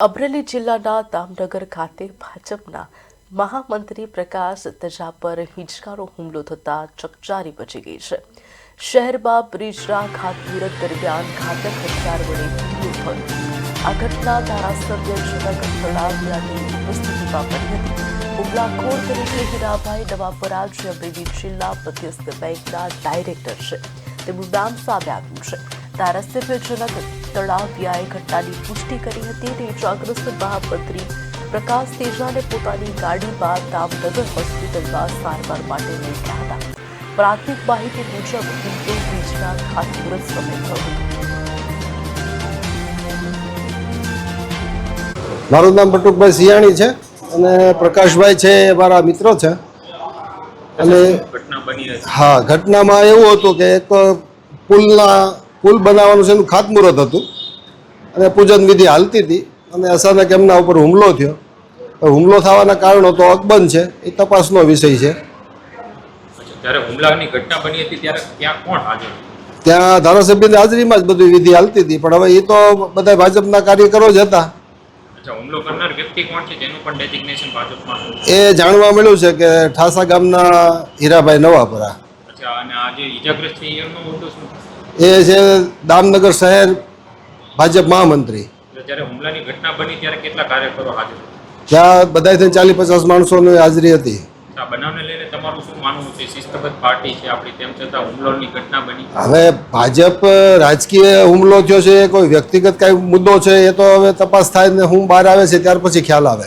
અમરેલી જિલ્લાના દામનગર ખાતે ભાજપના મહામંત્રી પ્રકાશ તજા પર હિંચકારો હુમલો થતા ચકચારી મચી ગઈ છે। શહેરમાં બ્રિજના ખાતમુહૂર્ત દરમિયાન ઘાતક હથિયાર વડે હુમલો થયો। આ ઘટના ધારાસભ્ય જનક તળાવિયાની ઉપસ્થિતિમાં બની હતી। હુમલાખોર તરીકે હીરાભાઈ નવાપરા જે અમરેલી જિલ્લા મધ્યસ્થ બેંકના ડાયરેક્ટર છે તેનું નામ સામે આવ્યું છે। ધારાસભ્ય જનક તળાવિયાએ ઘટનાની પુષ્ટિ કરી હતી અને ઇજાગ્રસ્ત મહામંત્રી પ્રકાશ તેજાને પોતાની ગાડીમાં દામનગર હોસ્પિટલમાં સારવાર માટે લઈ ગયા હતા। પ્રાથમિક માહિતી મુજબ હુમલો બ્રિજના ખાતમુહૂર્ત સમયે થયો હતો। મારું નામ બટુકભાઈ સિયાણી છે અને પ્રકાશભાઈ છે એ મારા મિત્રો છે। અને હા, ઘટનામાં એવું હતું કે એક પુલ બનાવવાનું છે એનું ખાતમુહૂર્ત હતું અને પૂજન વિધિ હાલતી હતી અને અચાનક એમના ઉપર હુમલો થયો। હુમલો થવાના કારણો તો અકબંધ છે, એ તપાસનો વિષય છે। જ્યારે હુમલાની ઘટના બની હતી ત્યારે ત્યાં કોણ હાજર? ત્યાં ધારાસભ્યની હાજરીમાં જ બધી વિધિ હાલતી હતી, પણ હવે એ તો બધા ભાજપના કાર્યકરો જ હતા। હુમલો કરનાર વ્યક્તિ કોણ છે જેનું પણ ડેઝિગ્નેશન ભાજપમાં? એ જાણવા મળ્યું છે કે ઠાસા ગામના હીરાભાઈ નવાપરા। અને આ જે ઈજાગ્રસ્ત છે એમનો હોદ્દો શું? એ છે દામનગર શહેર ભાજપ મહામંત્રી। જ્યારે હુમલાની ઘટના બની ત્યારે કેટલા કાર્યકરો હાજર? ત્યાં બધાથી 40-50 માણસોની હાજરી હતી। આ બનાવને લઈને તમારું શું માનવું છે? શિસ્તબદ્ધ પાર્ટી છે આપણી, તેમ છતાં હુમલાની ઘટના બની। હવે ભાજપ રાજકીય હુમલો થયો છે, કોઈ વ્યક્તિગત કાંઈ મુદ્દો છે, એ તો હવે તપાસ થાય ને હું બહાર આવે છે ત્યાર પછી ખ્યાલ આવે।